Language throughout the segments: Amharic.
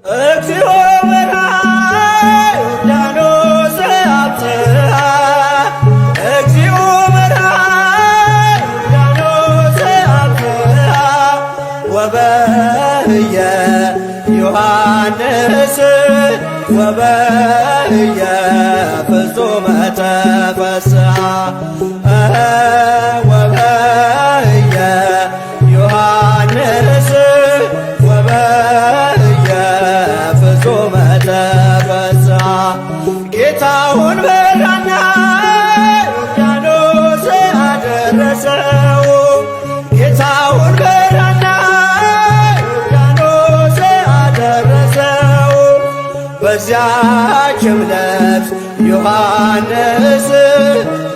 እግዚኦ መርኃ ዮርዳኖስ አብጽሐ እግዚኦ መርኃ ዮርዳኖስ አብጽሐ ወበህየ ዮሐንስ ወበህየ ፍጹመ ተፈስሐ ወበህየ ዮሐንስ ወበህየ ፍጹመ ተፈስሐ ጌታውን በራና ዮርዳኖስ አደረሰው ጌታውን በራና ዮርዳኖስ አደረሰው በዚያች ዕለት ዮሐንስ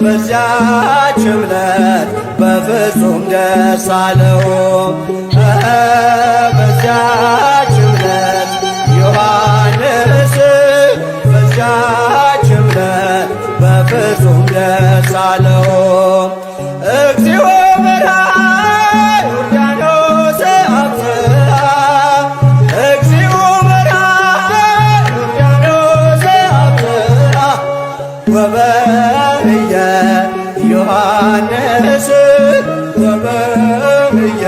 በዚያች ዕለት በፍጹም ደስ አለው በዚያች ዕለት ዮሐንስ በዚያች ዕለት በፍጹም ደስ አለው እግዚኦ መርኃ ዮርዳኖስ አብጽሐ እግዚኦ መርኃ ዮርዳኖስ አብጽሐ ወበህየ ዮሐንስ ወበህየ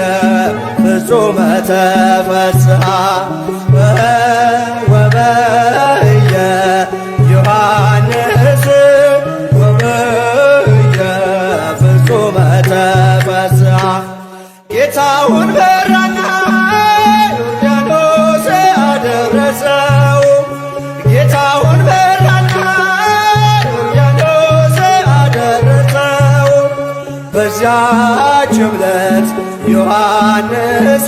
ፍጹመ ተፈስሐ ወበህየ ዮሐንስ ወበህየ ፍጹመ ተፈስሐ ጌታውን በራና ዮርዳኖስ አደረሰው ጌታውን በራና ዮርዳኖስ አደረሰው በዚያች ዕለት ዮሐንስ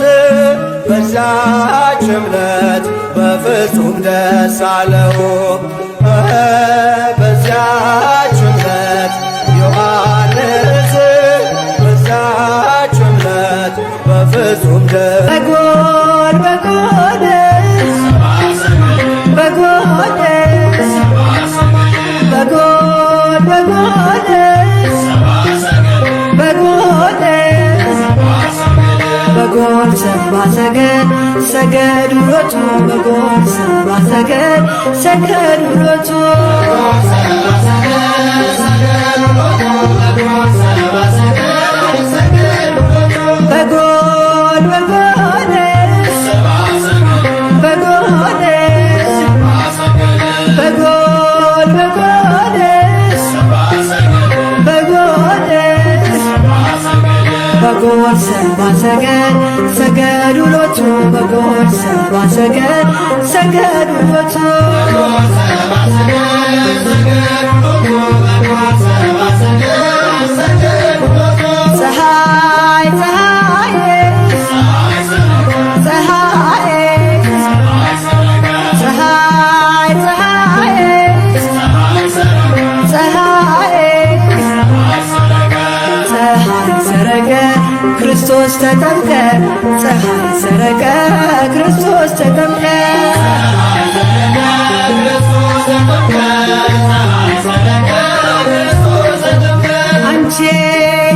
በዚያች ዕለት በፍጹም ደስ አለው በዚያች ዕለት ዮሐንስ በዚያች ዕለት በፍጹም ደስ በጎል በጎልስ በጎልስ በጎል በጎልስ በጎልስ በጎል ሰባ ሰገድ ሰገድ ውሎቱ በጎል ሰባ ሰገድ ሰገድ ውሎቱ በጎል በጎልስ በጎልስ በጎል በጎልስ በጎልስ በጎል ሰባ ሰገድ ሰገድ ውሎቱ በጎል ሰባ ሰገድ ሰገድ ውሎቱ ፀሐይ ፀሐይ ፀሐይ ፀሐይ ፀሐይ ፀሐይ ሰረቀ ክርስቶስ ተጠምቀ ፀሐይ ሰረቀ ክርስቶስ ተጠምቀ አንቺ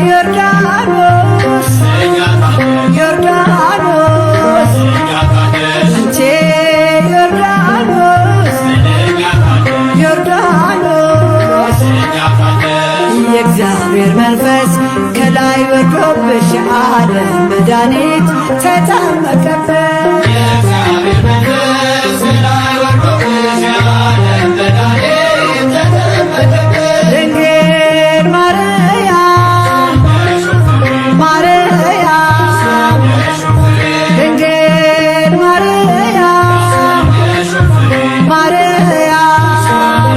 ዮርዳኖስ ዮርዳኖስ አንቺ ዮርዳኖስ ዮርዳኖስ የእግዚአብሔር መንፈስ ከላይ ወርዶብሽ የዓለም መድኃኒት ተጠመቀብሽ ድንግል ማርያም ማርያም ድንግል ማርያም ማርያም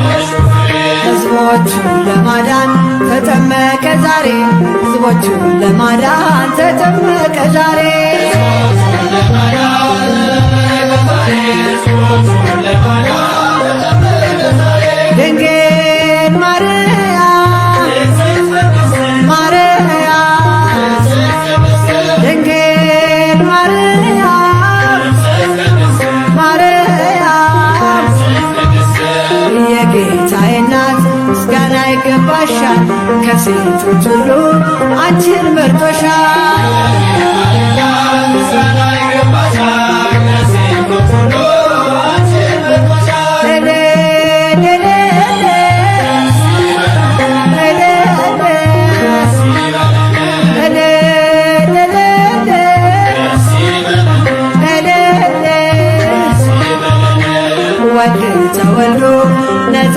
ሕዝቦቹን ለማዳን ተጠመቀ ዛሬ ሕዝቦቹን ለማዳን ተጠመቀ ዛሬ ድንግል ማርያም ማርያም ድንግል ማርያም ማርያም የጌታዬ እናት ምስጋና ይገባሻል ከሴቶች ሁሉ አንቺን መርጦሻል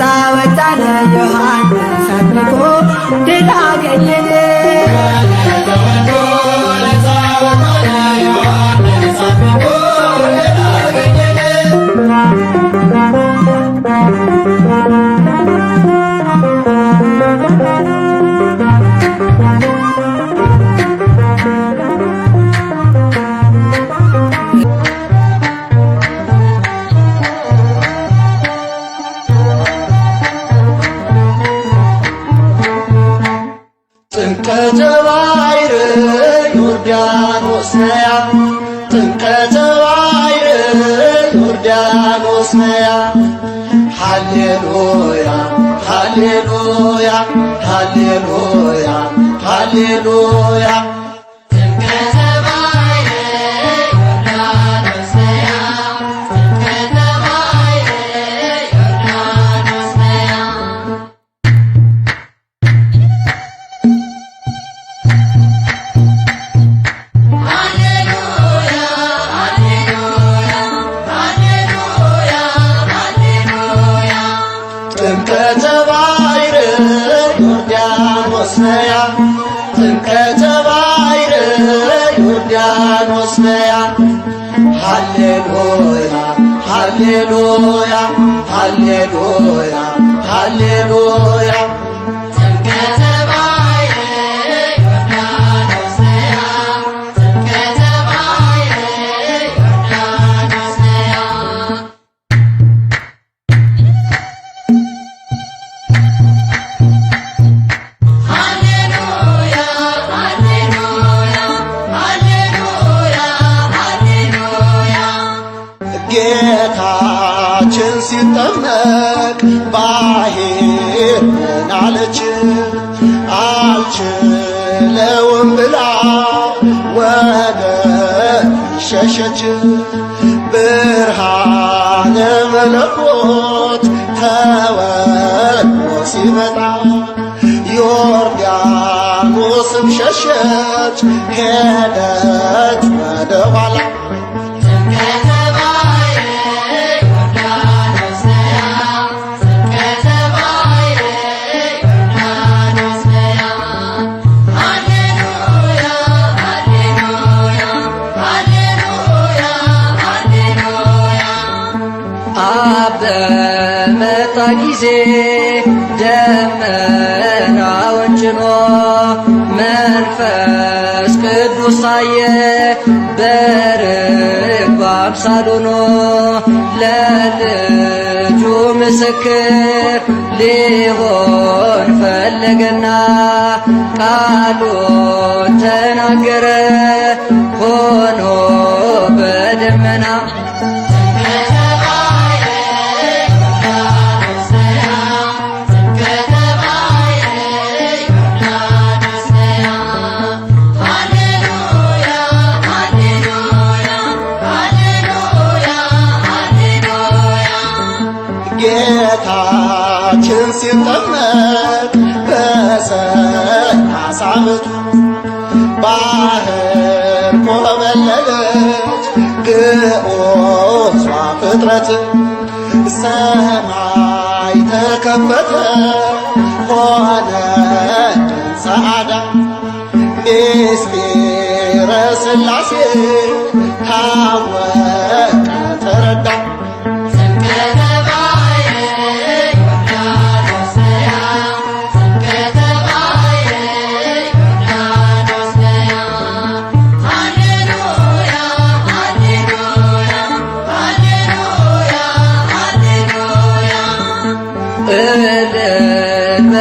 ነፃ ወጣን ዮሐንስ አጥምቆ ድል አገኘን። ጥምቀተ ባሕር ዮርዳኖስ ነያ ጥምቀተ ባሕር ዮርዳኖስ ነያ ሃሌሉያ ሃሌሉያ ሃሌሉያ ሃሌሉያ ጥምቀተ ባሕር ዮርዳኖስ ነያ ጥምቀተ ባሕር ዮርዳኖስ ነያ ሃሌሉያ ሃሌሉያ ሃሌሉያ ሃሌሉያ ጌታችን ሲጠመቅ ባሕር ምን አለች? አልችለውም ብላ ወደ ሸሸች። ብርሃነ መለኮት ተወልዶ ሲመጣ ዮርዳኖስም ሸሸች ሄደች ወደ ኋላ። በመጣ ጊዜ ደመናውን ጭኖ መንፈስ ቅዱስ ታየ በርግብ አምሳል ሆኖ ለልጁ ምስክር ሊሆን ፈለገና ቃሉን ተናገረ ሆኖ በደመና ጌታችን ሲጠመቅ በ30 ዓመቱ ባሕር ኮበለለች ግዑዟ ፍጥረት። ሰማይ ተከፈተ ሆነ ጸዓዳ ምስጢረ ሥላሴ ታወቀ ተረዳ።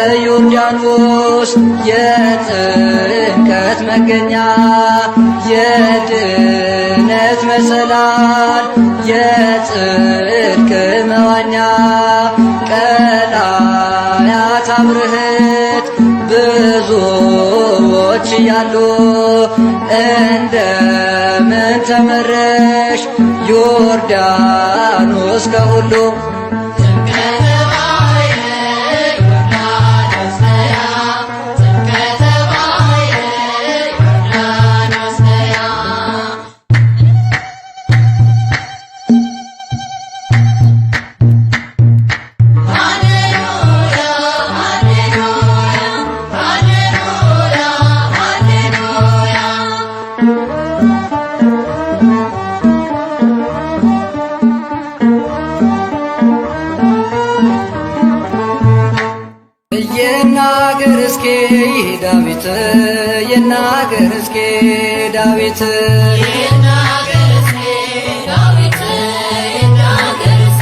በዮርዳኖስ የጥምቀት መገኛ የድነት መሰላል የጽድቅ መዋኛ ቀላያት አብርህት ብዙዎች እያሉ እንደምን ተመረሽ ዮርዳኖስ ከሁሉ Hallelujah. ይናገር እስኪ ዳዊት ይናገር እስኪ ዳዊት ይናገር እስኪ ዳዊት ይናገር እስኪ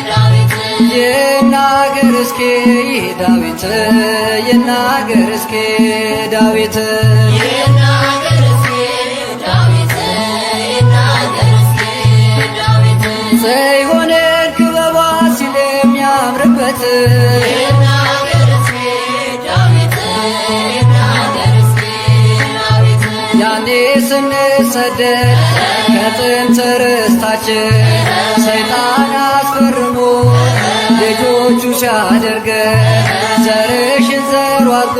ዳዊት ይናገር እስኪ ዳዊት ይናገር እስኪ ዳዊት ይናገር እስኪ ዳዊት ይናገር እስኪ ዳዊት ጽዮንን ክበባ ሲል የሚያምርበት ይናገር እስኪ ዳዊት ይናገር እስኪ ዳዊት ያኔ ስንሰደድ ከጥንት ርስታችን ሰይጣን አስፈርሞ ልጆቹ ሲያደርገን ዘርሽን ዘሩ አድርጎ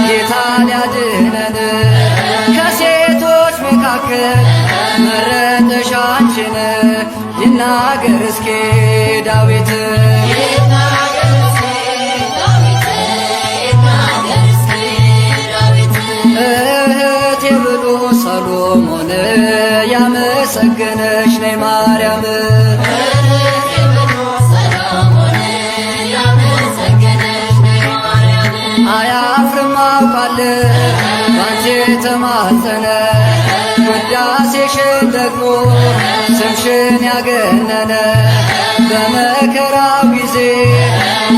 ጌታን ያድነን ከሴቶች መካከል መረጠሽ አንቺን ይናገር እስኪ ዳዊት ይናገር እስኪ ዳዊት ይናገር እስኪ ዳዊት እህቴ ብሎ ሰሎሞን ያመሰገነሽ ነይ ማርያም እህቴ ብሎ ሰሎሞን ያመሰገነሽ ነይ ማርያም አያፍርም አውቃለሁ ባንቺ የተማጸነ ውዳሴሽን ደግሞ ስምሽን ያገነነ በመከራው ጊዜ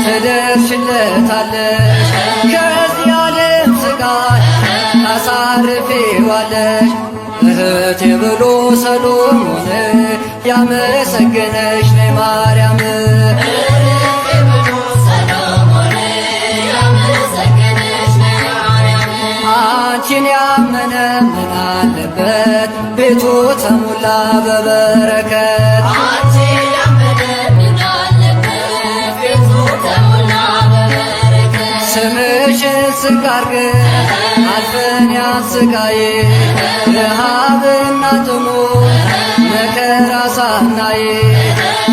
ትደርሽለታለሽ ከዚህ ዓለም ስቃይ ታሳርፊዋለሽ እህቴ ብሎ ሰሎሞን ያመሰገነሽ ነይ ማርያም እህቴ ብሎ ሰሎሞን ያመሰገነሽ ነይ ማርያም አንቺን ያመነ ምን አለበት ቤቱ ተሞላ በበረከት አንቺ ያመነ ምን አለበት ቤቱ ተሞላ በበረከት ስምሽን ዝቅ አድርገን አልፈን ያን ስቃይ ረሃብና ጥሙን መከራ ሳናይ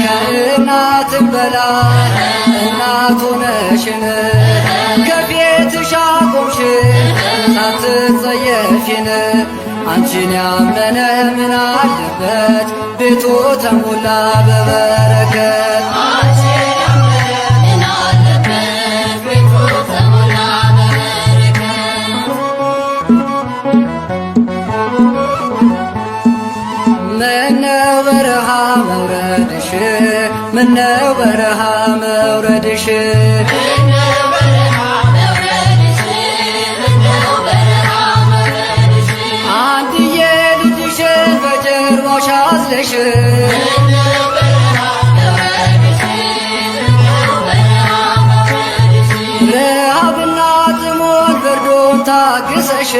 ከእናትም በላይ እናት ሆነሽን ከቤትሽ አቆምሽን ሳትጸየፊን አንቺን ያመነ ምን አለበት ቤቱ ተሞላ በበረከት አንቺ ያመነ ምን አለበት ቤቱ ተሞላ በበረከት ምነው በረሃ መውረድሽ ምነው በረሃ መውረድሽ ምነው በረሃ መውረድሽ ምነው በረሃ መውረድሽ አንድዬ ልጅሽን በጀርባሽ አዝለሽ ምነው በረሃ መውረድሽ ምነው በረሃ መውረድሽ ረሃብና ጥሞት ብርዱን ታግሰሽ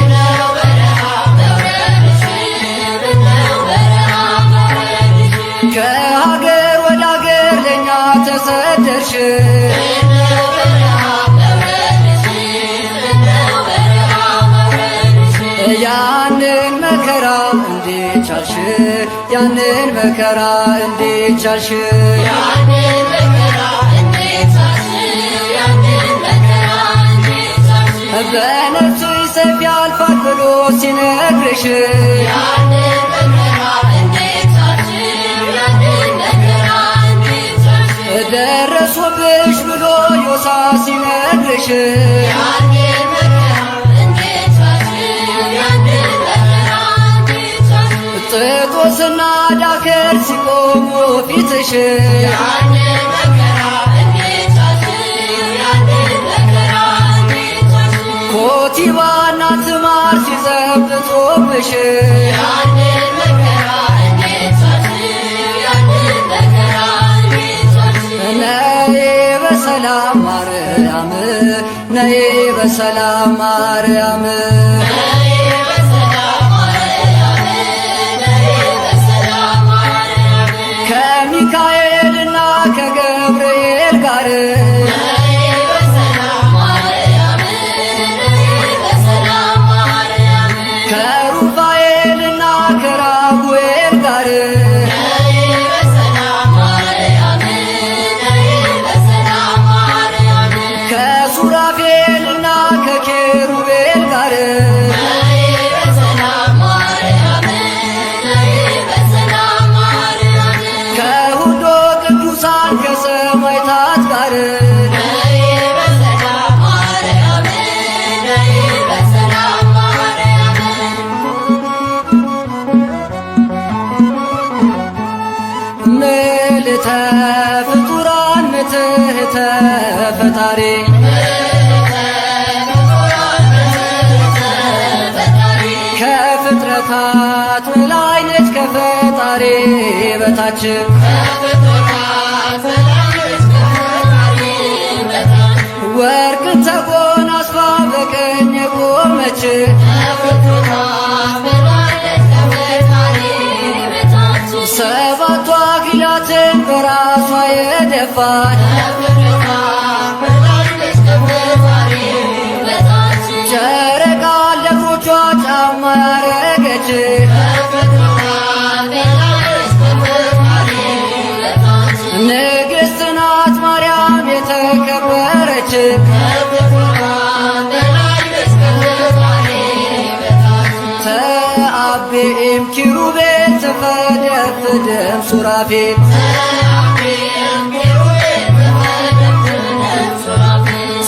ምነው በረሃ መውረድሽ ምነው በረሃ መውረድሽ ከሀገር ወደ ሀገር ለእኛ ተሰደርሽ ምነው በረሃ መውረድሽ ምነው በረሃ መውረድሽ ያንን መከራ እንዴት ቻልሽ ያንን መከራ እንዴት ቻልሽ ያንን መከራ እንዴት ቻልሽ ያንን መከራ እንዴት ቻልሽ በነፍስሽ ሰይፍ ያልፋል ብሎ ሲነግርሽ ያንን መከራ እንዴት ቻልሽ ያንን መከራ እንዴት ቻልሽ ደረሶብሽ ብሎ ዮሳ ሲነግርሽ ያንን መከራ እንዴት ቻልሽ ያንን መከራ እንዴት ቻልሽ ጥጦስና ዳክር ሲቆሙ ፊትሽ ያንን መከራ እንዴት ቻልሽ ያንን መከራ እንዴት ቻልሽ ኮቲባና ትማር ሲዘብጡብሽ ያንን መከራ እንዴት ቻልሽ ያንን መከራ እንዴት ቻልሽ ነይ በሰላም ማርያም ነይ በሰላም ማርያም ነይ በሰላም ማርያም ነይ በሰላም ማርያም ከሚካኤልና ከገብርኤል ጋር ነይ በሰላም ማርያም ነይ በሰላም ማርያም ከሩፋኤልና ከራጉኤል ጋር ነይ በሰላም ማርያም ነይ በሰላም ማርያም ከሱራፌልና ከኬሩቤል ጋር ነይ ምትህተ ፍጡራን ምትህተ ፈጣሪ ከፍጥረታት በላይ ነች ከፈጣሪ በታች ወርቅን ተጎናጽፋ በቀኝ የቆመች ሰባቱ አክሊላትን በራሷ የደፋች ጨረቃ ለእግሮቿ ጫማ ያረገች ንግሥት ናት ማርያም የተከበረች ተአቤም ኪሩቤል ተፈደፍድም ሱራፌል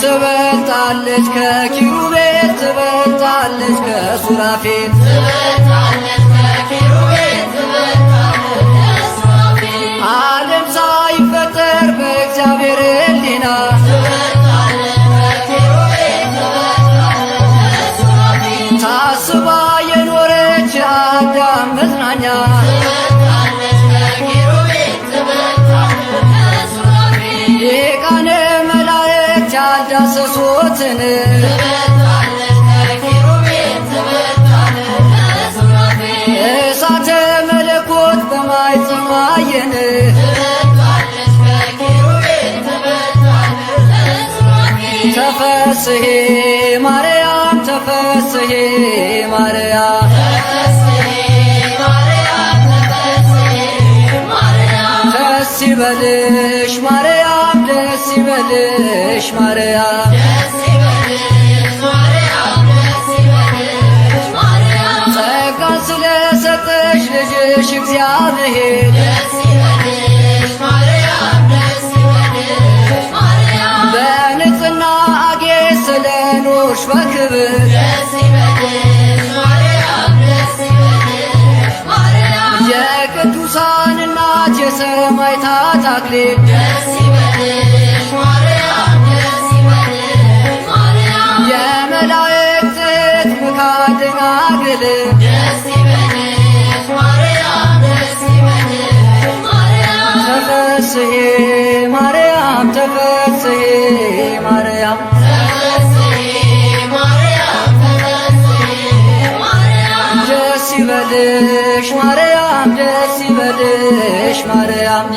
ትበልጣለች ከኪሩቤል ትበልጣለች ከሱራፌል ዓለም ሳይፈጠር በእግዚአብሔር ሕሊና ታስባ የኖረች አዳም መዝናኛ ሊቃነ መላእክት ያልዳሰሱትን እሳተ መለኮት በማኅፀኗ አየን ተፈስሒ ማርያም ተፈስሒ ማርያም ደስ ይበልሽ ማርያም ደስ ይበልሽ ማርያም ጸጋን ስለሰጠሽ ልጅሽ እግዚአብሔር በንጽሕና አጌጥ ስለኖርሽ በክብር የቅዱሳን እናት የሰማዕታት አክሊል የመላእክት እህት ምክሐ ደናግል ተፈስሒ ማርያም ተፈስሒ ማርያም ደስ ይበልሽ ማርያም ደስ ይበልሽ ማርያም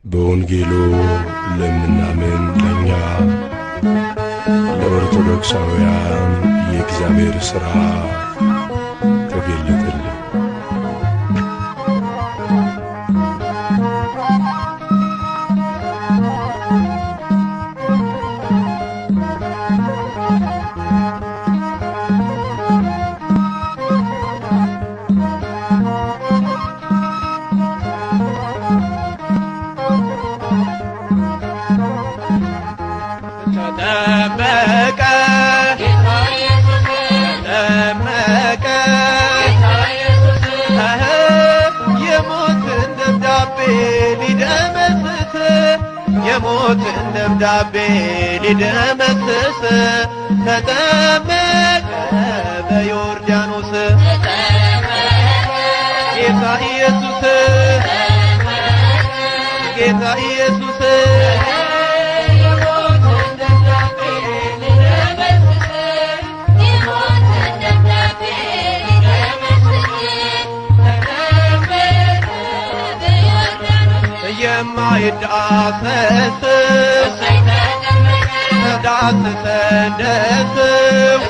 በወንጌሉ ለምናምን ለኛ ለኦርቶዶክሳውያን የእግዚአብሔር ሥራ ተገለጠልን። ተጠመቀ የሞትን ደብዳቤ ሊደመስስ የሞትን ደብዳቤ ሊደመስስ ተጠመቀ በዮርዳኖስ ጌታ ኢየሱስ ጌታ ኢየሱስ የማይዳሰስ ዳስሰንደስም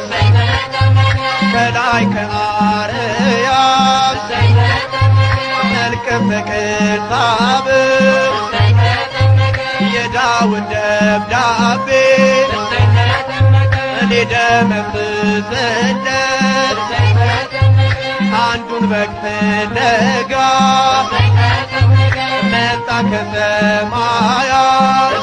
ከላይ ከአርያም መልከ ፍቅር የዳዊት ደብዳቤ ሊደመስስለት አንዱን በግ ፍለጋ መጣ ከሰማያት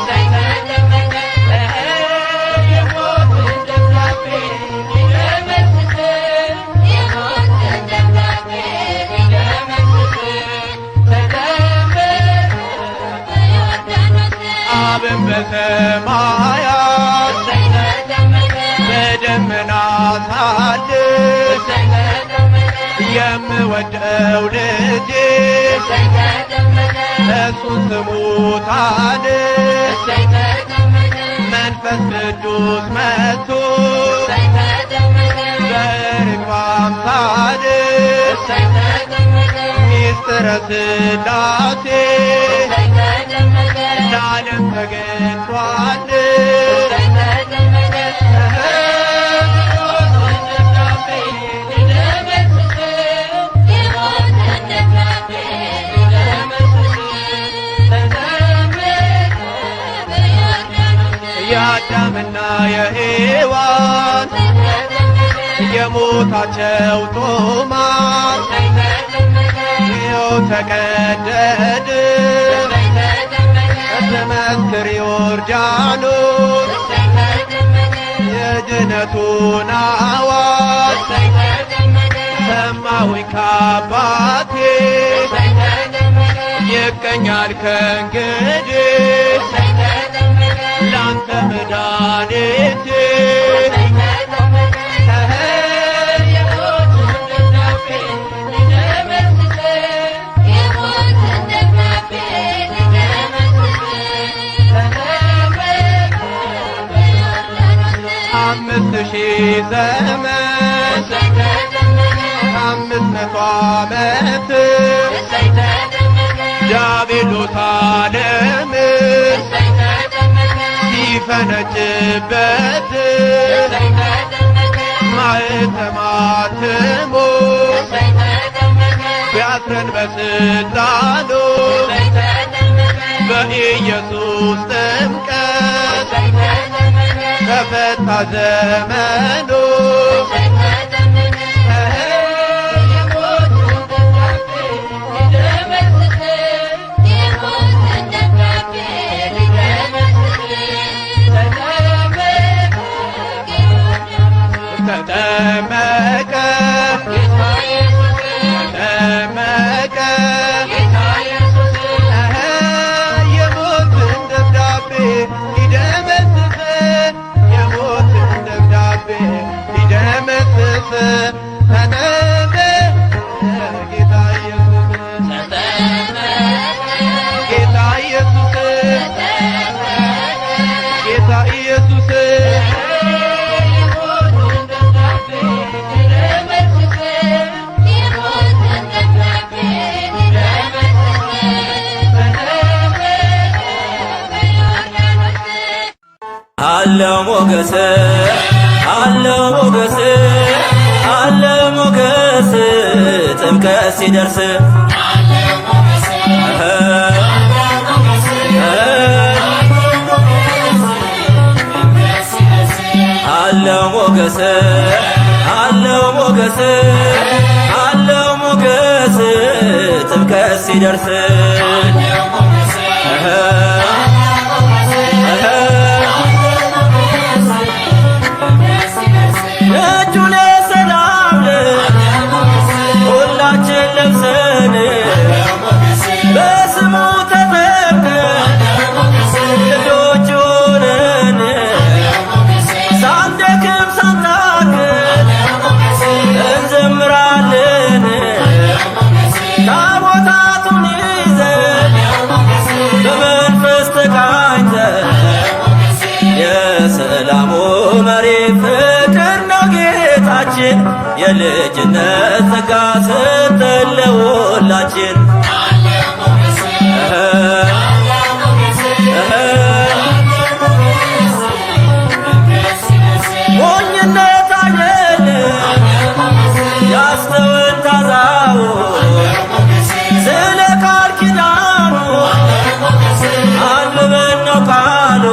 አብን በሰማያት በደመና ሳድስ የምወደው ልጄ እሱን ስሙታን መንፈስ ቅዱስ መጥቶ በርግብ አምሳል ሚስጥረ ሥላሴ ለዓለም ተገልጧል። የአዳምና የሔዋን የሞታቸው ጦማር ይኸው ተቀደደ ዘመስክር ዮርዳኖስ የድነቱን አዋጅ ሰማሁኝ ከአባቴ ይገኛል ከእንግዲህ ላንተ መድኃኒቴ አምስት ሺህ ዘመን 500 ዓመት ዲያብሎስ ዓለምን ሲፈነጭበት ማኅተመ አትሞ ቢያስረን በሥልጣኑ በኢየሱስ ጥምቀት ተፈታ ዘመኑ ተጠመቀ ተጠመቀ የሞትን ደብዳቤ አለው ሞገስ አለው ሞገስ አለው ሞገስ ጥምቀት ሲደርስ አለው ሞገስ አለው ሞገስ አለው ሞገስ ጥምቀት ሲደርስ ነጩን ሰላም ሁላችን ለብሰን በስሙ ተጠምቀን ልጆች ሆነን ሳንደክም ሳንታክት እንዘምራለን ታቦታቱን ይዘን በመንፈስ ተቃኝተን የሰላሙ መሪ ፍቅር ነው ጌታችን የልጅነት ጸጋ ሰጠን ለሁላችን ሞኝነት አይደለም ያስተውን ታዛው ስለ ቃል ኪዳኑ አንብበን ነው ቃሉ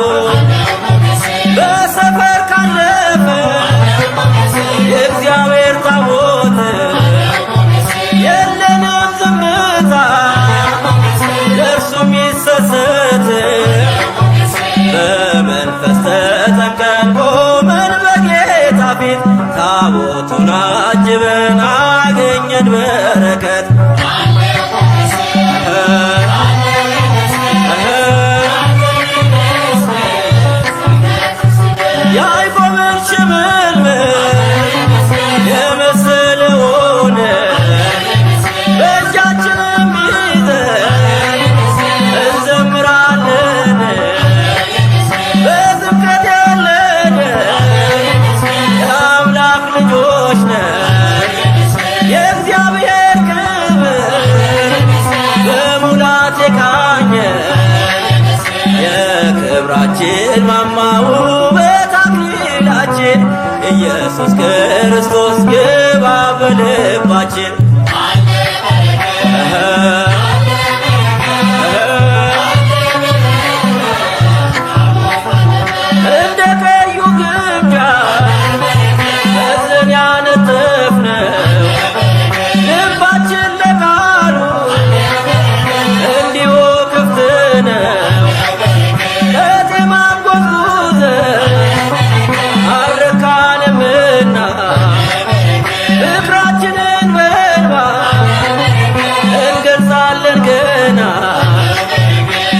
በሰፈር ካለፈ የእግዚአብሔር ታቦት የለንም ዝምታ ለእርሱ የሚሰሰት በመንፈስ ተጠምቀን ቆመን በጌታ ፊት ታቦቱን አጅበን አገኘን በረከት ያዕቆብን ሽምልምል የመሰለውን በእጃችንም ይዘን እንዘምራለን በጥምቀት ያለን የአምላክ ልጆች ነን የእግዚአብሔር ክብር በሙላት የቃኘ የክብራችን ማማ ውበት አክሊላችን ኢየሱስ ክርስቶስ ግባ በልባችን እንደ ቀዩ ግምጃ በዘን ያነጠፍነው ልባችን ለቃሉ እንዲሁ ክፍት ነው ከጤማን ጎዝጉዘን አልረካንምና ፍቅራችንን በእንባ እንገልጻለን ገና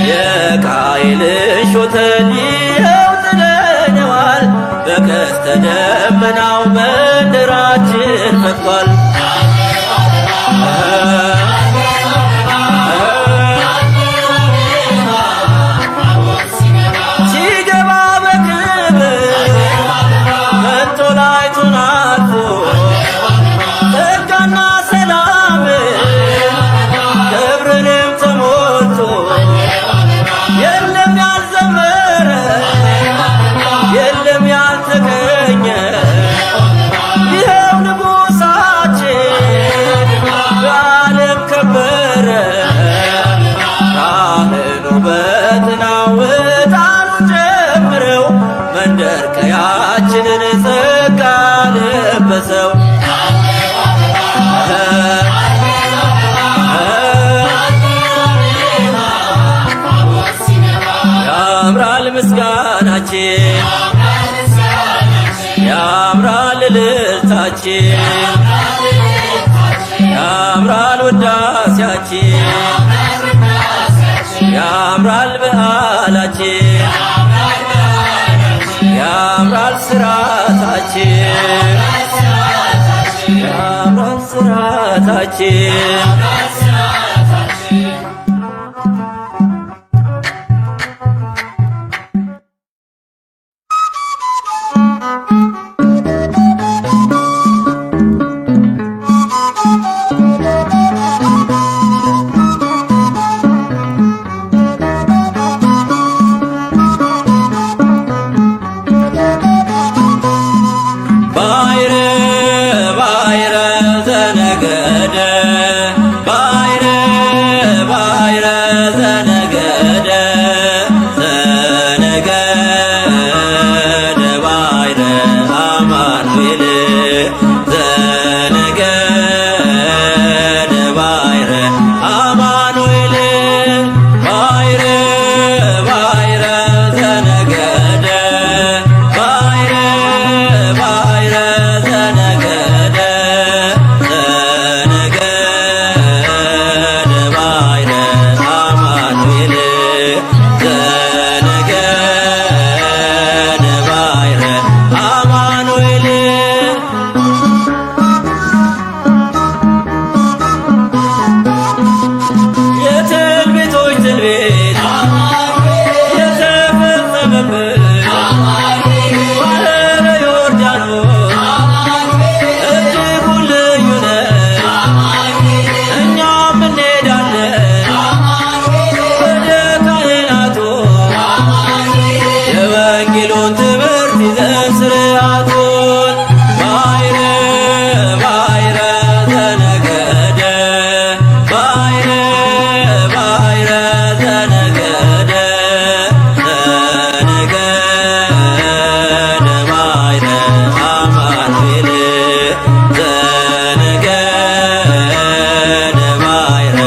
የቃየልን ሾተል ይኸው ጥለነዋል በቀስተ ደመናው መንደራችን ፈክቷል ሲገባ በክብር መንጦላይቱን አልፎ ጸጋና ሰላም ክብርንም ተሞልቶ የለም ያልዘመረ የለም ያልተገኘ ይኸው ንጉሣችን በዓለም ከበረ ካህኑ በትናው ዕጣኑን ጨምረው መንደር ቀያችንን ጸጋ ለበሰው ያምራል ምስጋናችን ያምራል እልልታችን ያምራል ውዳሴያችን ያምራል በዓላችን ያምራል ስራታችን ያምራል ስራታችን ሲያዘምር ባሕረ ዮርዳኖስ እጅጉን ልዩ ነው። እኛም እንሄዳለን ወደ ካህናቱ የወንጌሉን ትምህርት ይዘን ሥርዓቱን ባሕረ ባሕረ ዘነገደ ባሕረ ባሕረ ዘነገደ ዘነገደ ባሕረ አማኑኤል ዘነገደ ባሕረ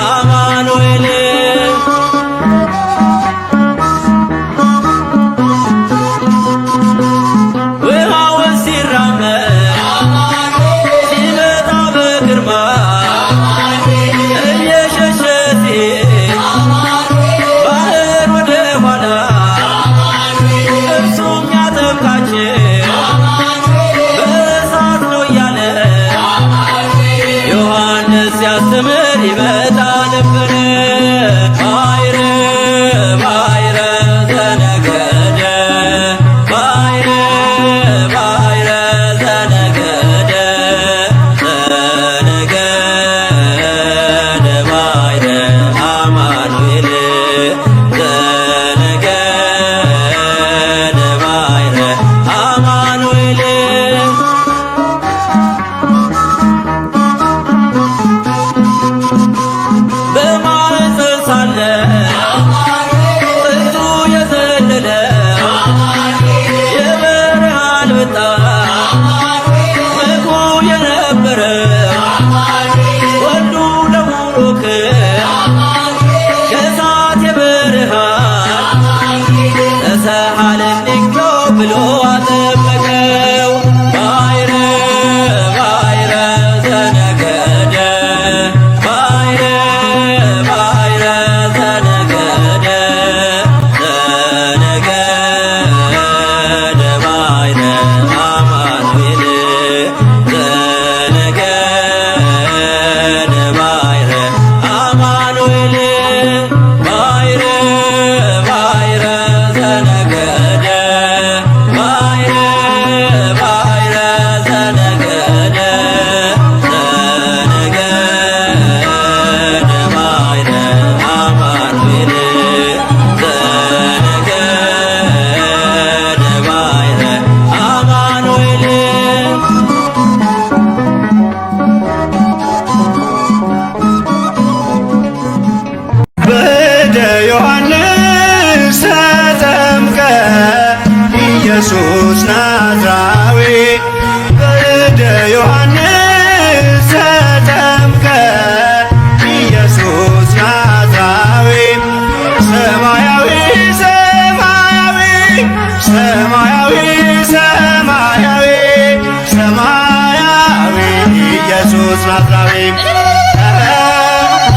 አማኑኤል ውሃውን ሲራመድ ሲመጣ በግርማ እየሸሸ ሲሄድ ባሕር ወደ ኋላ እርሱም ያጠምቃቸው በእሳት ነው እያለ ዮሐንስ ሲያስተምር ይመጣ ነበር። ባሕረ ባሕረ ዘነገደ ባሕረ ባሕረ ዘነገደ ዘነገደ ባሕረ አማኑኤል ዘነገደ ባሕረ አማኑኤል በማኅፀን ሳለ ጽንሱ የዘለለ የበረሃን ወጣት ምግቡ የነበረ ወልዱ ለቡሩክ ከእሳት የበረሃን ተሰሃለንኮ ብሎ አጠመቀው። ባሕረ ባሕረ ዘነገደ ባሕረ ባሕረ ዘነገደ ዘነገደ ባሕረ አማኑኤል ዘነገደ ባሕረ አማኑኤል ባሕረ ባሕረ ዘነገደ ባሕረ ባሕረ ዘነገደ ዘነገደ ባሕረ አማኑኤል ዘነገደ ባሕረ አማኑኤል በእደ ዮሐንስ ተጠምቀ ኢየሱስ ናዝራዊ በእደ ዮሐንስ ተጠምቀ ኢየሱስ ናዝራዊ ሰማያዊ ሰማያዊ ሰማያዊ ሰማያዊ ሰማያዊ ኢየሱስ ናዝራዊ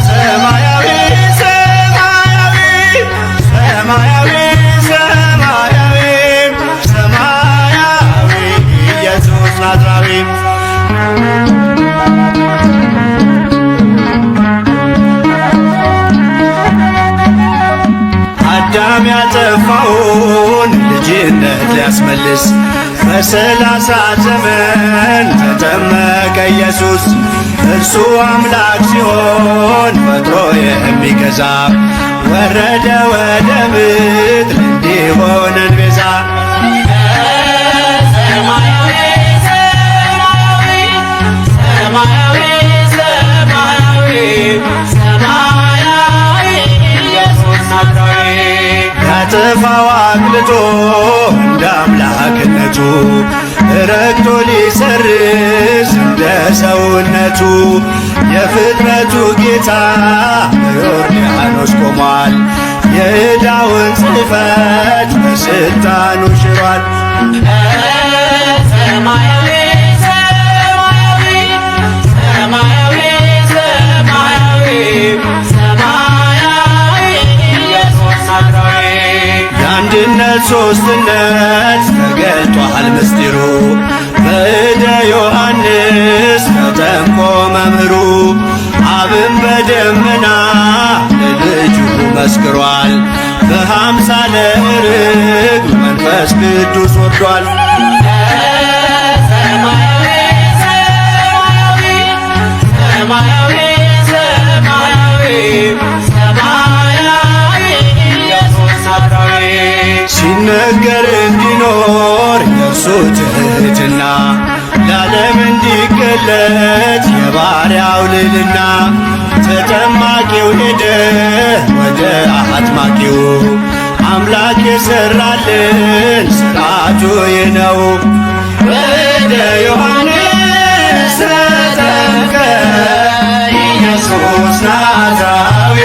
ሰማያዊ ሰማያዊ ሰማያዊ ሰማያዊ ሰማያዊ ኢየሱስ ናዝራዊ አዳም ያጠፋውን ልጅነት ሊያስመልስ በ30 ዘመን ተጠመቀ ኢየሱስ። እርሱ አምላክ ሲሆን ፈጥሮ የሚገዛ ወረደ ወደ ምድር እንዲሆነን ቤዛ። ሰማያዊ ሰማያዊ ሰማያዊ ሰማያዊ ሰማያዊ ኢየሱስ ናዝራዊ ያጠፋው አቅልጦ እንደ አምላክነቱ ረግቶ ሊሰርዝ እንደ ሰውነቱ የፍጥረቱ ጌታ በዮርዳኖስ ቆሟል። የዕዳውን ጽሕፈት በሥልጣኑ ሽሯል። ሰማያዊ ሰማያዊ ሰማያዊ ሰማያዊ ሰማያዊ ኢየሱስ ናዝራዊ የአንድነት ሦስትነት ተገልጧል ምስጢሩ በእደ ዮሐንስ ተጠምቆ መምህሩ አብን በደመና ለልጁ መስክሯል በአምሳለ ርግብ መንፈስ ቅዱስ ወርዷል። ሲነገር እንዲኖር የእርሱ ትሕትና ለዓለም እንዲገለጥ የባሪያው ልዕልና ተጠማቂው ሄደ ወደ አጥማቂው አምላክ የሠራልን ሥርዓቱ ይህ ነው። ወደ ዮሐንስ ተጠምቀ ኢየሱስ ናዝራዊ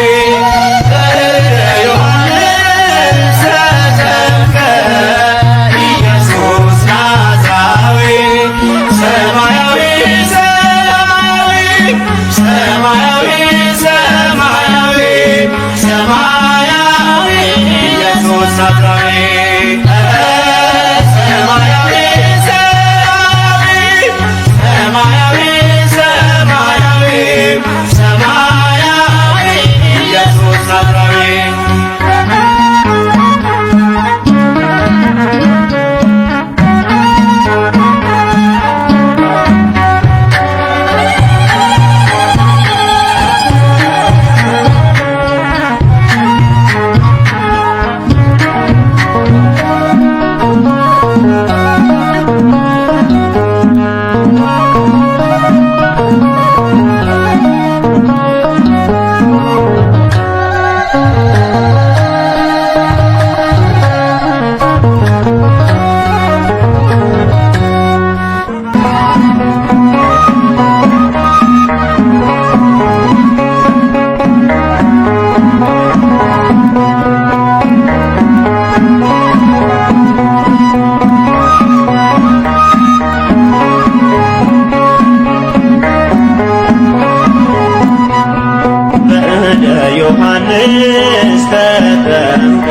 ዮሐንስ ተጠምቀ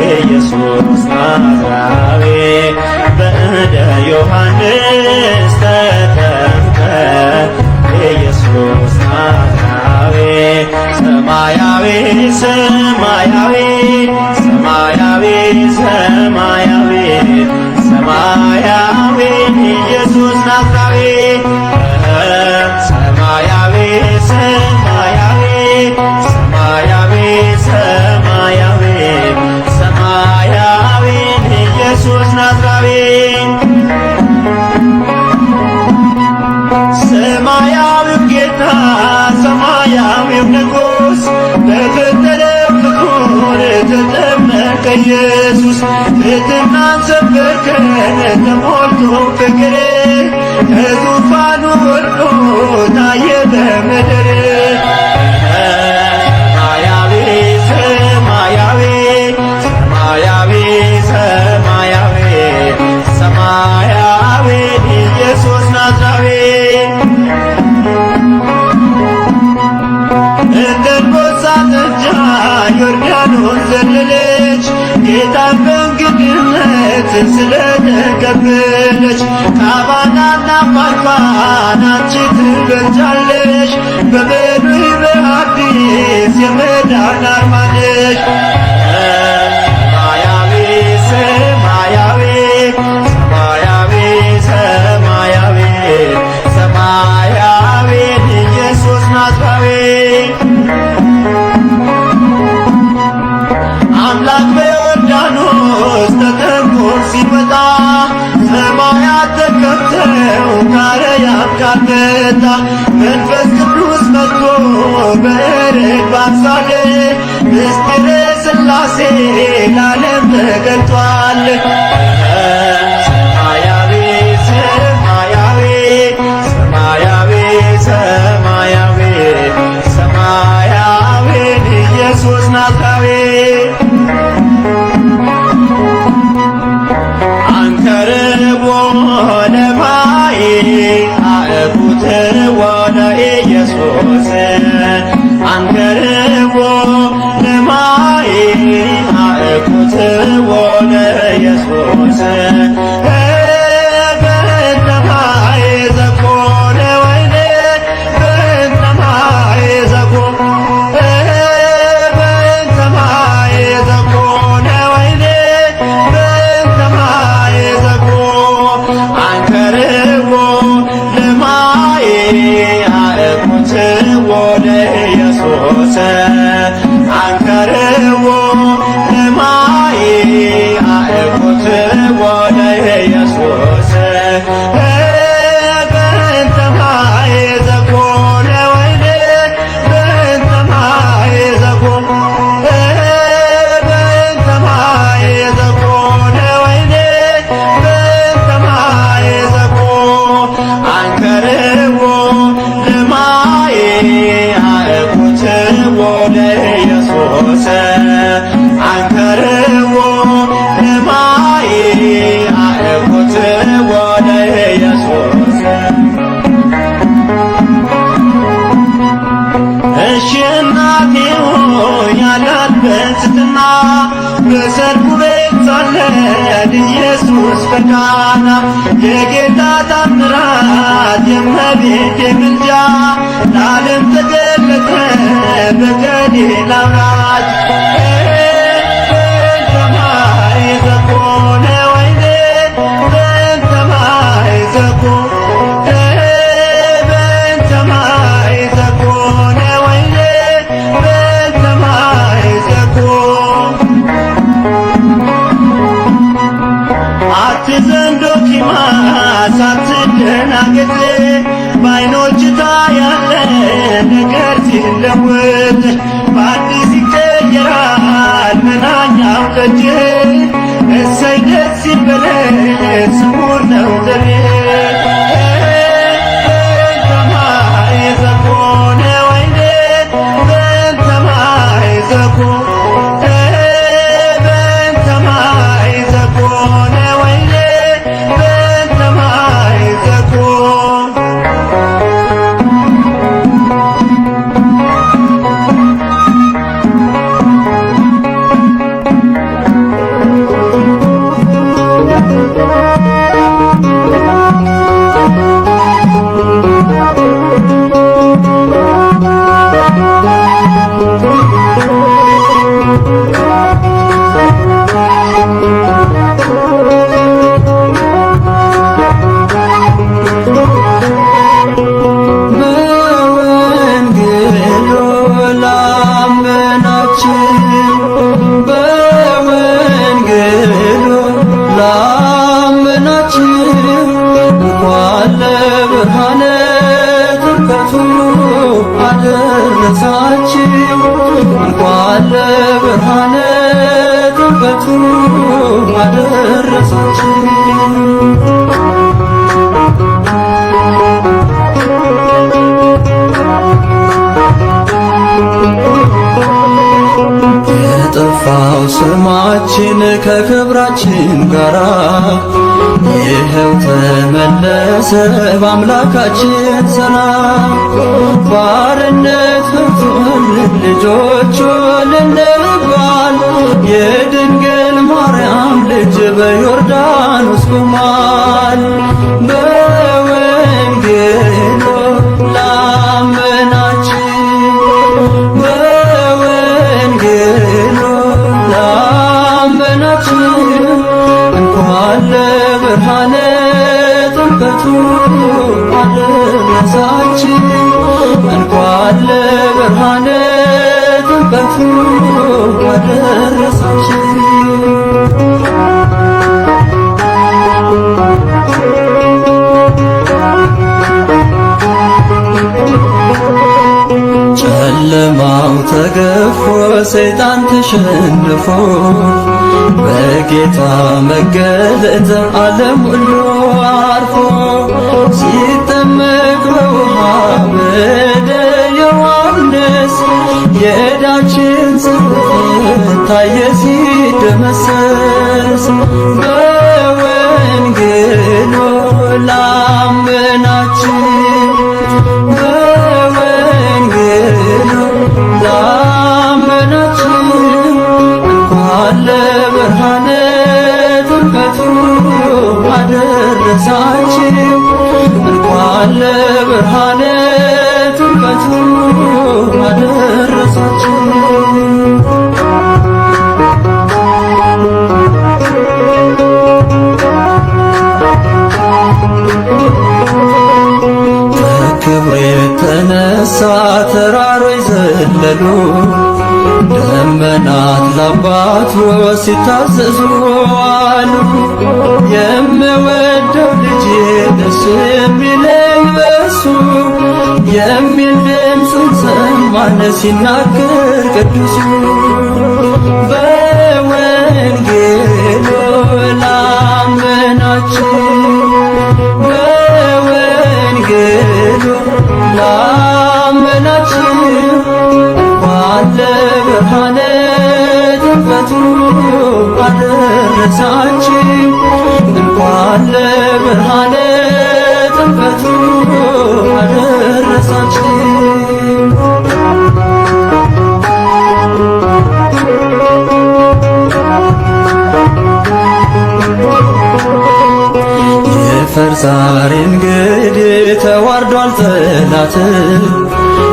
ኢየሱስ ናዝራዊ በእደ ዮሐንስ ተጠምቀ ኢየሱስ ናዝራዊ ሰማያዊ ሰማያዊ ሰማያዊ ሰማያዊ ሰማያዊ ኢየሱስ ናዝራዊ ሰማያዊ ሰማያዊ ሰማያዊ ሰማያዊ ሰማያዊ ኢየሱስ ናዝራዊ ሰማያዊው ጌታ ሰማያዊው ንጉሥ በፈጠረው ፍጡር ተጠመቀ ኢየሱስ ትሕትናን ሰበከን ተሞልቶ ፍቅር ከዙፋኑ ወርዶ ታየ በምድር ሰማያዊ ሰማያዊ ሰማያዊ ሰማያዊ ኢየሱስ ናዝራዊ እንደ አንበሳ ጥጃ ዮርዳኖስ ዘለለች ጌታን በእንግድነት ስለተቀበለች ከአባናና ፋርፋን አንቺ ትበልጫለሽ በብሉይ በሐዲስ የመዳን አርማ ነሽ። ሰማያዊ ሰማያዊ ሰማያዊ ሰማያዊ ኢየሱስ ናዝራዊ አምላክ በዮርዳኖስ ተጠምቆ ሲመጣ ሰማያት ተከፍተው ከአርያም ጋር መጣ መንፈስ ቅዱስ መጥቶ በርግብ አምሳል ምስጢረ ሥላሴ ለዓለም ተገልጧል። ሰማያዊ ሰማያዊ ሰማያዊ ሰማያዊ ሰማያዊ ኢየሱስ ናዝራዊ አንከርቦ ለማይ አእኩት ወደ ኢየሱስ አንከርቦ ለማይ አእኩት ወደ ኢየሱስ በእንተማይ ዘኮነ ወይኔ በእንተማይ ዘኮነ በእንተማይ ዘኮነ ወይኔ እንገልጻለን ኢየሱስ በቃና የጌታ ታምራት የእመቤቴ ምልጃ ለዓለም ተገለጠ በገሊላ አውራጅ በሰማይ ዘኮነ ወይኔ በሰማይ ዘኮነ በሰማይ ዘኮነ ወይኔ በሰማይ ዘኮነ አትዘንዶ ኪማስ አትደናገጥ በዓይኖች ታያለ ነገር ሲለወጥ በአዲስ ይቀየራል መናኛው ደጅ እሰይ ደስ ይበለን ስውር ነው ዘሬ በሰማይ ዘኮነ ወይኔ በሰማይ ዘኮነ በሰማይ ዘኮነ ወይኔ በሰማይ ዘኮነ እንኳን ለብርሃነ ጥምቀቱ አደረሳችሁ። የጠፋው ስማችን ከክብራችን ጋራ ይኸው ተመለሰ በአምላካችን ሰላም። ባርነት ፈርቶን ልጆቹ ልንባል የድንግል ማርያም ልጅ በዮርዳኖስ ቆሟል። በወንጌሉ ላመናችን በወንጌሉ ላመናችን እንኳን ለብርሃነ ጥምቀቱ አደረሳችን። እንኳን ለብርሃነ ጥምቀቱ አደረሳችን። ጨለማው ተገፎ ሰይጣን ተሸንፎ በጌታ መገለጥ ዓለም ሁሉ አርፎ ሲጠመቅ በውሃ በደ ዮሐንስ የዕዳችን ጽሕፈት ታየ ሲደመሰስ። በወንጌሉ ላመናችን በወንጌሉ ላመናችን እንኳን ለብርሃነ ጥምቀቱ አደረሳችሁ። እንኳን ለብርሃነ ጥምቀቱ አደረሳችሁ። ከክብር የተነሳ ተራሮች ዘለሉ ደመናት ለአባቱ ሲታዘዙ አሉ። የምወደው ልጄ ደስ የሚለኝ በሱ የሚል ድምፁን ሰማን ሲናገር ቅዱሱ። በወንጌሉ ላመናችን በወንጌሉ ላመናችን እንኳን ለብርሃነ ጥምቀቱ አደረሳችሁ። እንኳን ለብርሃነ ጥምቀቱ አደረሳችሁ። ዛሬ እንግዲህ ተዋርዷል ጠላት፣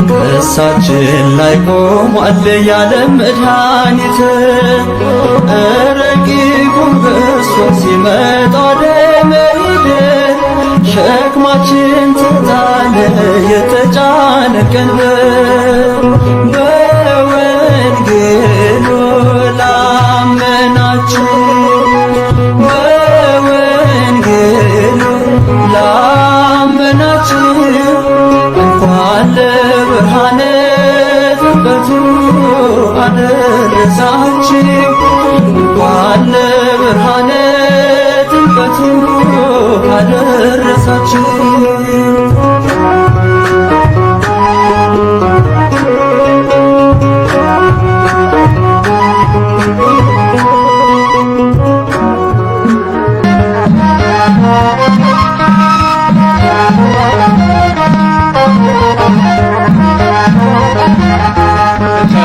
በእሳችን ላይ ቆሟል ያለም መድኃኒት። ረቂቁ ክርስቶስ ሲመጣ ወደ ምድር ሸክማችን ተጣለ የተጫነ ቀንበር። በወንጌሉ ላመናችሁ በወንጌሉ ላመናችሁ እንኳን ለብርሃነ ጥምቀቱ አደረሳችሁ። እንኳን ለብርሃነ ጥምቀቱ አደረሳችሁ።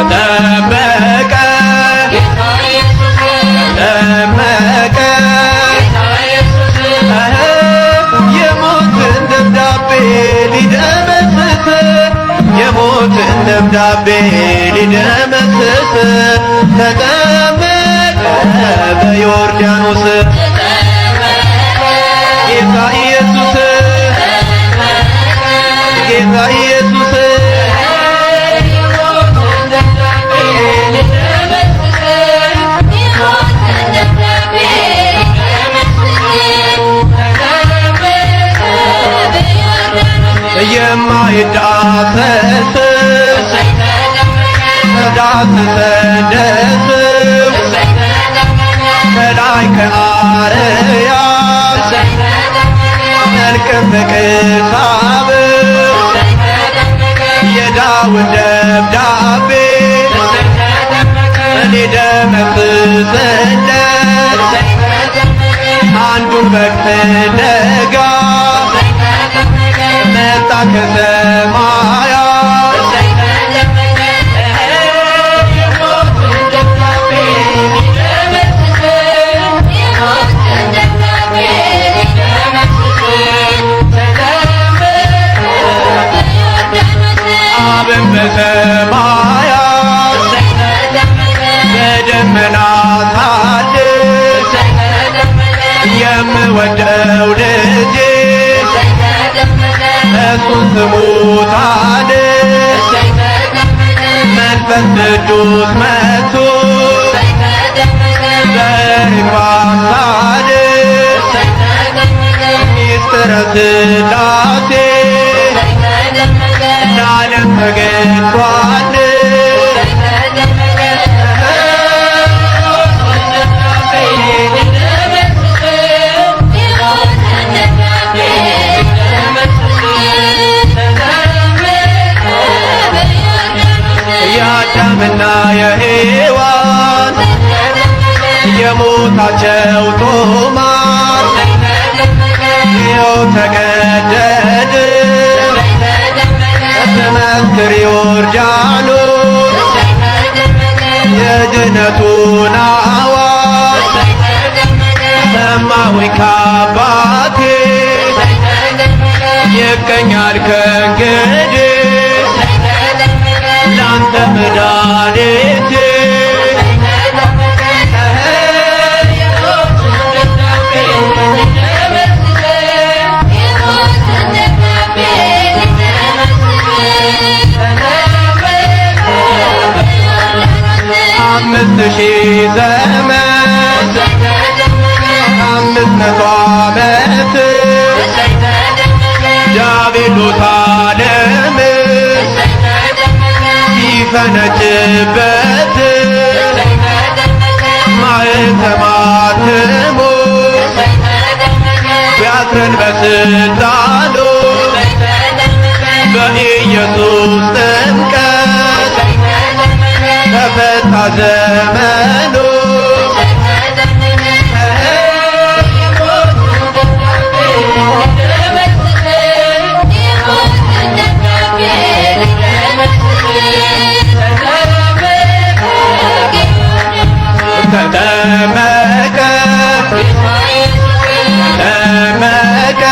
ተጠመቀ ተጠመቀ የሞትን ደብዳቤ ሊደመስስ የሞትን ደብዳቤ ሊደመስስ ተጠመቀ በዮርዳኖስ ጌታ ኢየሱስ ጌታ ኢየሱስ የማይዳሰስ ዳሰሰ ከላይ ከአርያም መልክም በቅሳብ የዳዊት ደብዳቤ ሊደመስስለት አንዱን በግ ፍለጋ መጣ ከሰማያት አብን በሰማያት በደመና ሳድር የምወደው ልጄ እሱን ስሙታል መንፈስ ቅዱስ መጥቶ በርግብ አምሳል ሚስጥረ ሥላሴ ለዓለም ተገልጧል። የአዳምና የሔዋን የሞታቸው ጦማር ይኸው ተቀደደ በመስክር ዮርዳኖስ የድነቱን አዋጅ ሰማሁኝ ከአባቴ ይገኛል ከእንግዲህ ላንተ መድኃኒቴ አምስት ሺህ ዘመን 500 ዓመት ዲያብሎስ ዓለምን ሲፈነጭበት ማኅተመ አትሞ ቢያስረን በስልጣኑ በኢየሱስ ጥምቀት ተፈታ ዘመኑ። ተጠመቀ ተጠመቀ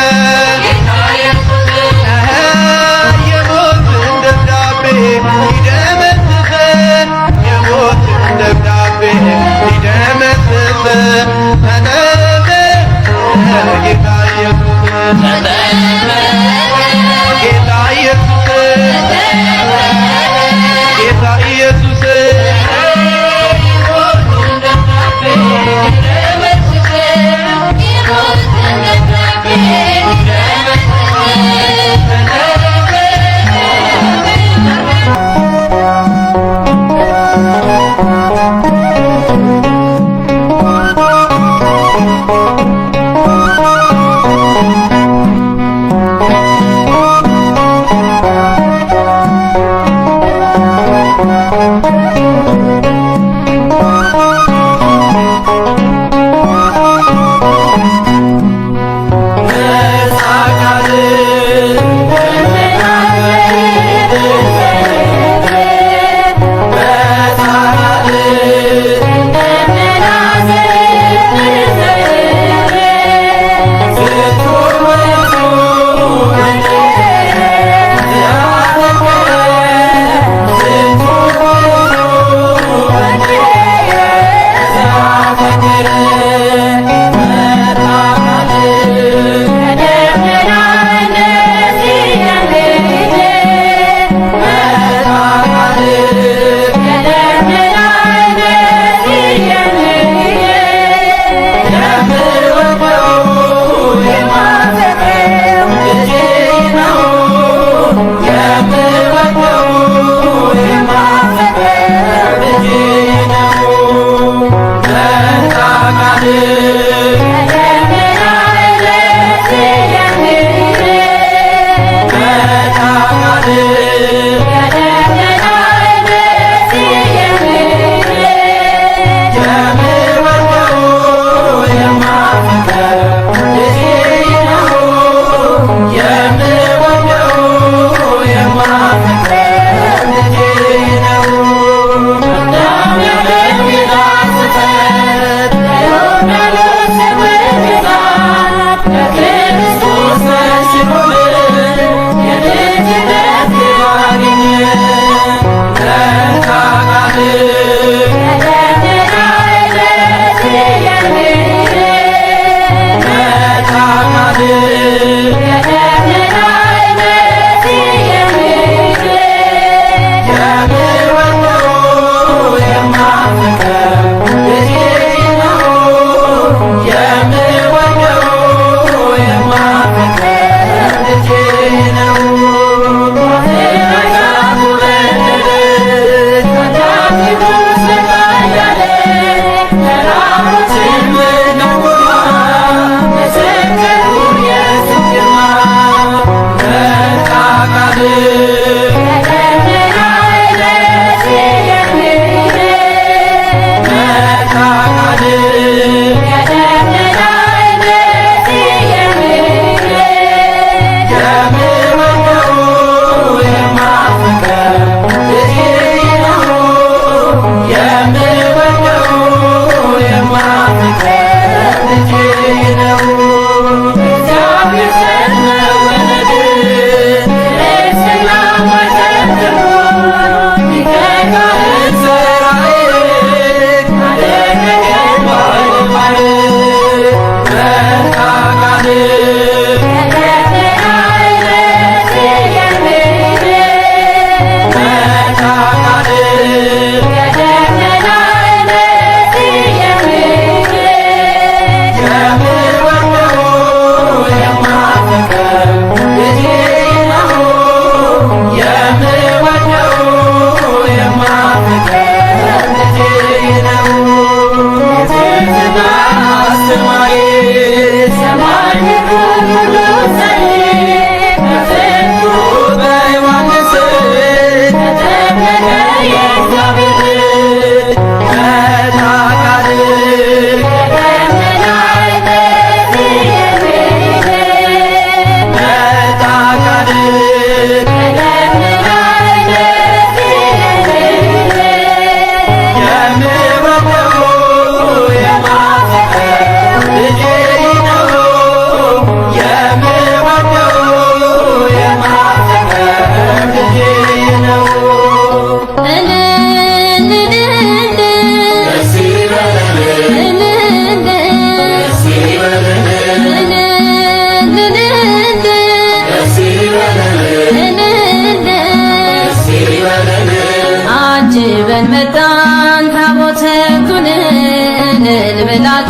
እግዚአብሔር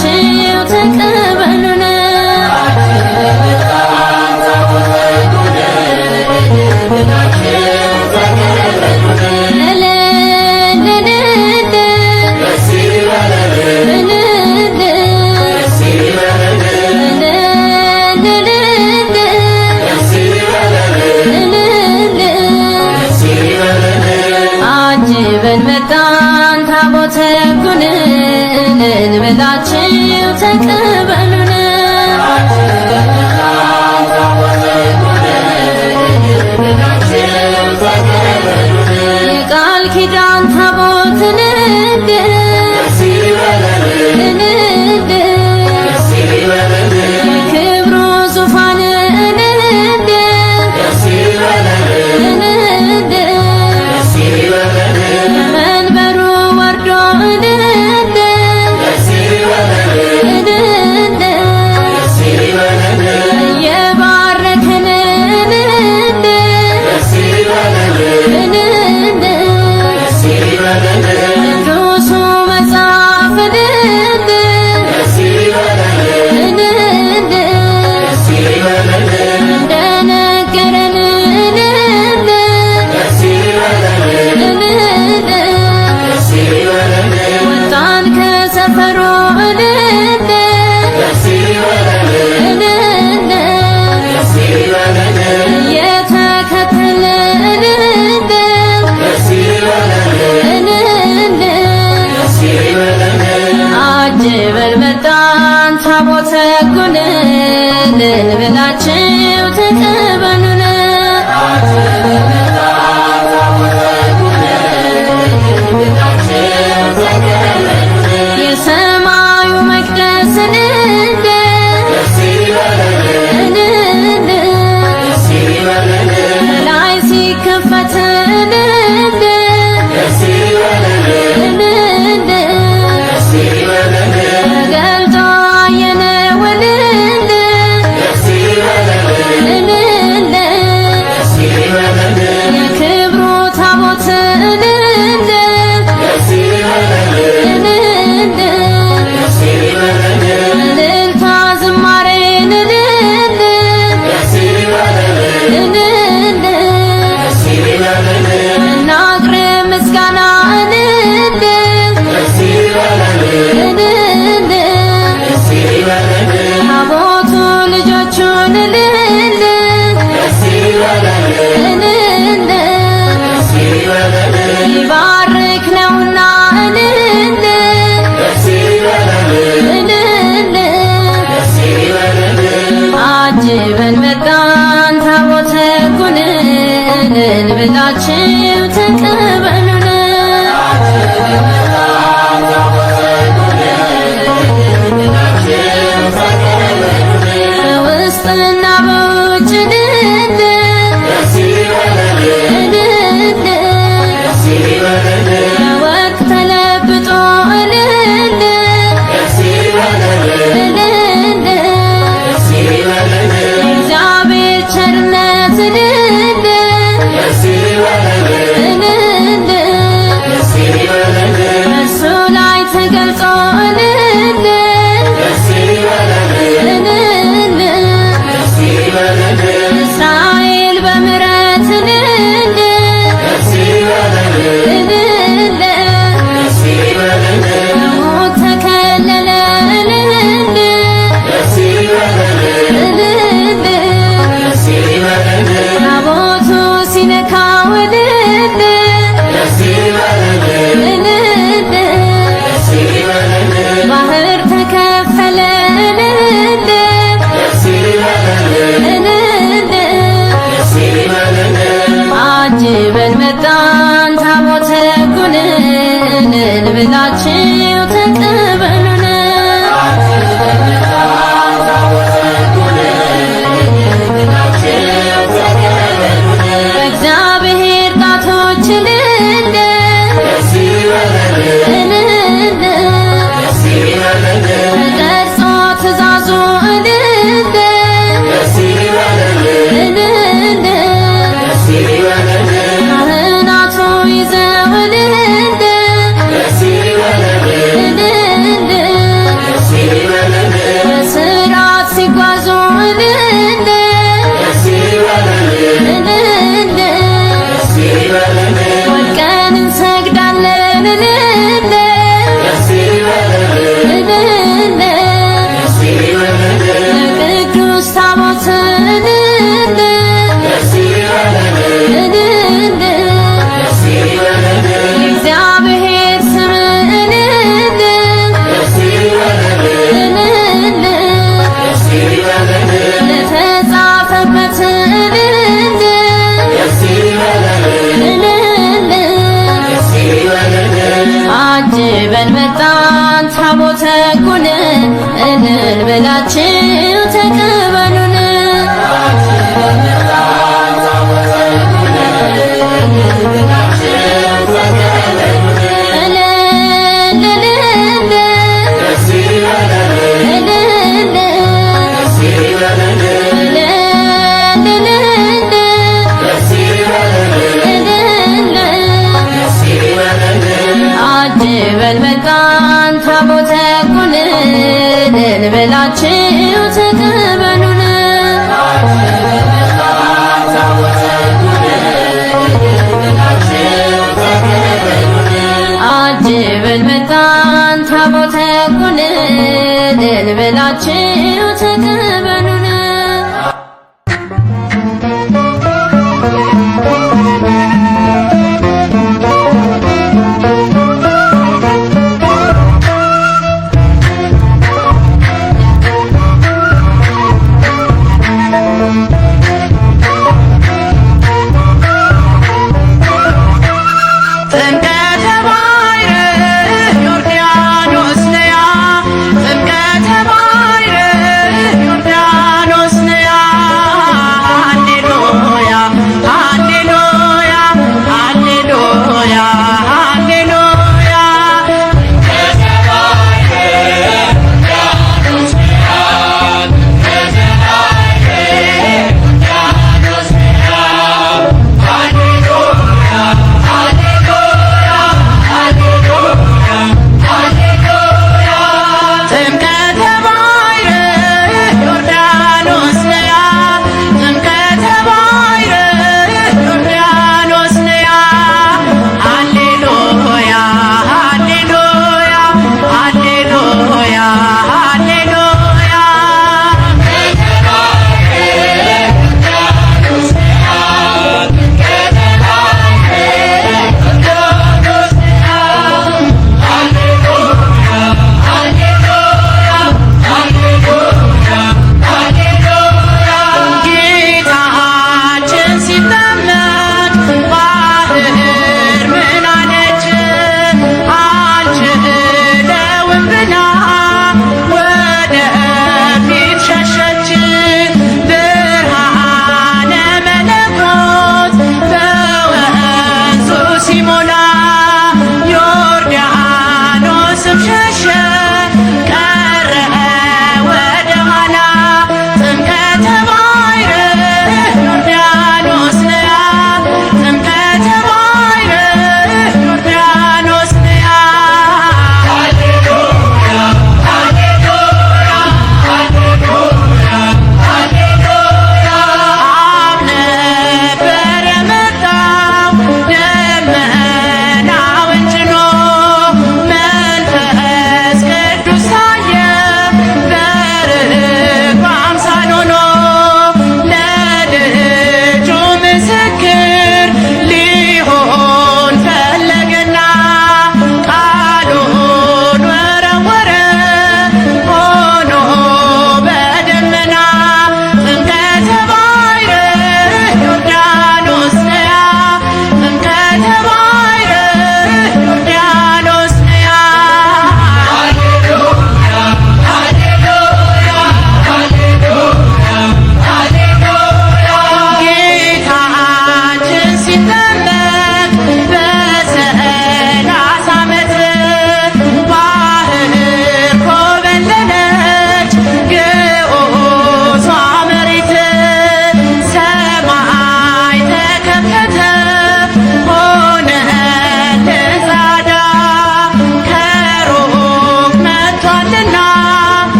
ብላችሁ ተቀበሉን። አጅበን መጣን ታቦተ ሕጉን ብላችሁ ተቀበሉን። የቃል ኪዳን ታቦትን ክብሩ ዙፋን መንበሩ ወርዶ የባረከን ቅዱሱ መጽሐፍ እንደነገረን ወጣን ከሰፈሩ የተከተለን አጅበን መጣን ታቦተ ሕጉን ብላችሁ ተቀበሉን። የሰማዩ መቅደስን ላይ ሲከፈት ገልጦ አየነው የክብሩ ታቦት እልልታ ዝማሬን እናቅርብ ምስጋና ታቦቱ ልጆቹን ይባርክ ነውና አጅበን መጣን ታቦተ ሕጉን ብላችሁ ተቀበሉን። በውስጥና በውጭ ወርቅ ተለብጦ እግዚአብሔር ቸርነት እሱ ላይ ተገልጾ እልል ብላችሁ ተቀበሉን። አጅበን መጣን ታቦተ ሕጉን እልል ብላችሁ ተቀበሉን። አጅበን መጣን ታቦተ ሕጉን እልል ብላችሁ ተቀበሉን።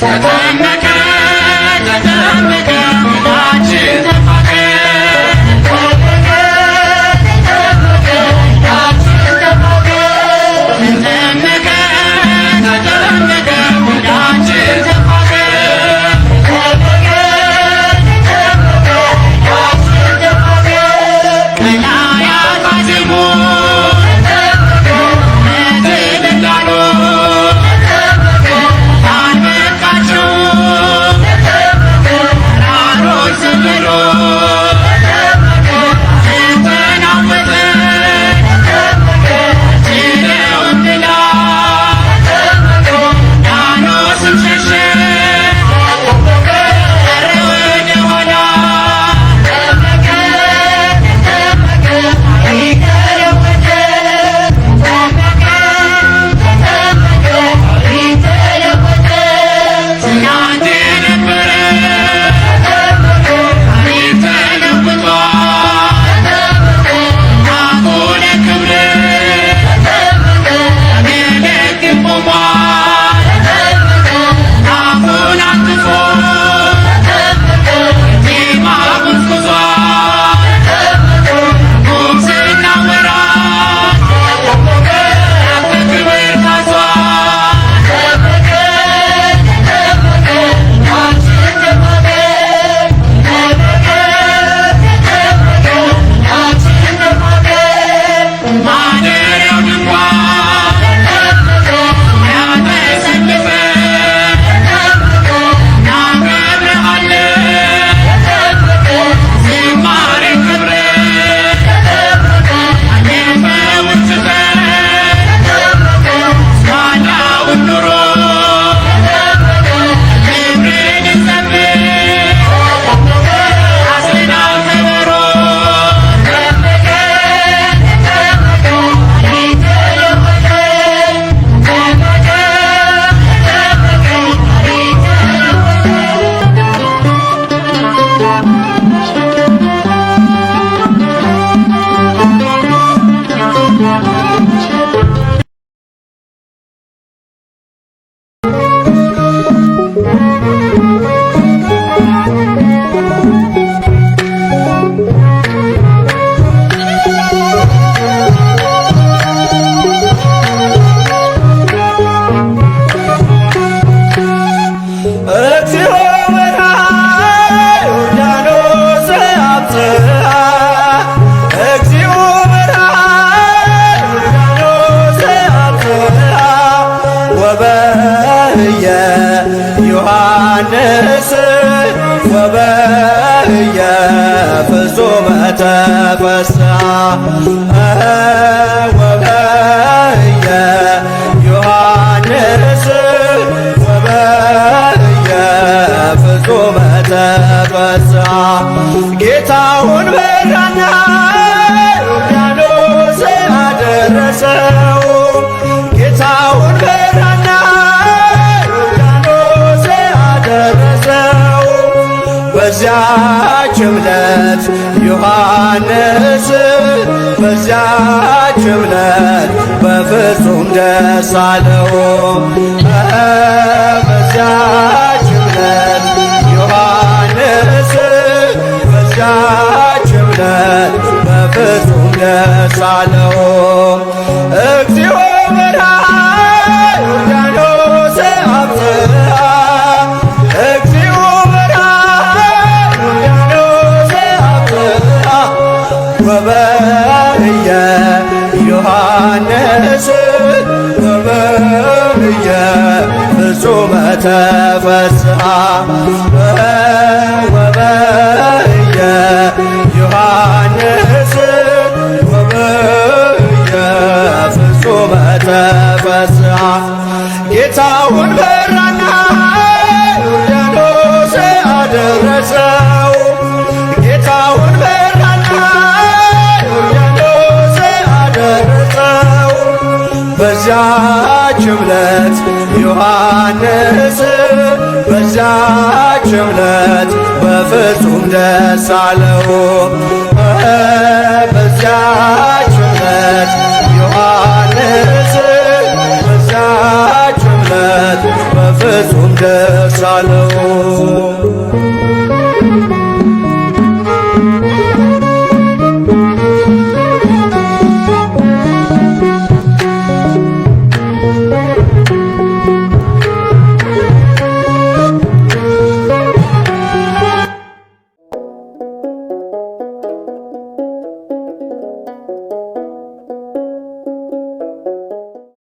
ተጠመቀ ተጠመቀ ዕዳችን ተፋቀ ዮሐንስ ወበየ ፍጹመ ተፈስሐ ወበየ ዮሐንስ ወበየ ፍጹመ ተፈስሐ ጌታውን በራና ዮርዳኖስ አደረሰው ጌታውን በራና ዮርዳኖስ አደረሰው በዚያች ዕለት ዮሐንስ በዚያች ዕለት በፍጹም ደስ አለው በዚያች ዕለት ዮሐንስ በዚያች ዕለት በፍጹም ደስ አለው እግዚኦ በርሃ ዮርዳኖስ አብጽሐ እግዚኦ በርሃ ዮርዳኖስ አብጽሐ ወበየ ዮሐንስ ወበየ ፍጹመ ተፈስሐ ወበየ ዮሐንስ ወበየ ፍጹመ ተፈስሐ ጌታውን በራና ዮርዳኖስ አደረሰው ጌታውን በራና ዮርዳኖስ አደረሰው በዚያች ዕለት ዮሐንስ በዚያች ዕለት በፍጹም ደስ አለው በዚያች ዕለት ዮሐንስ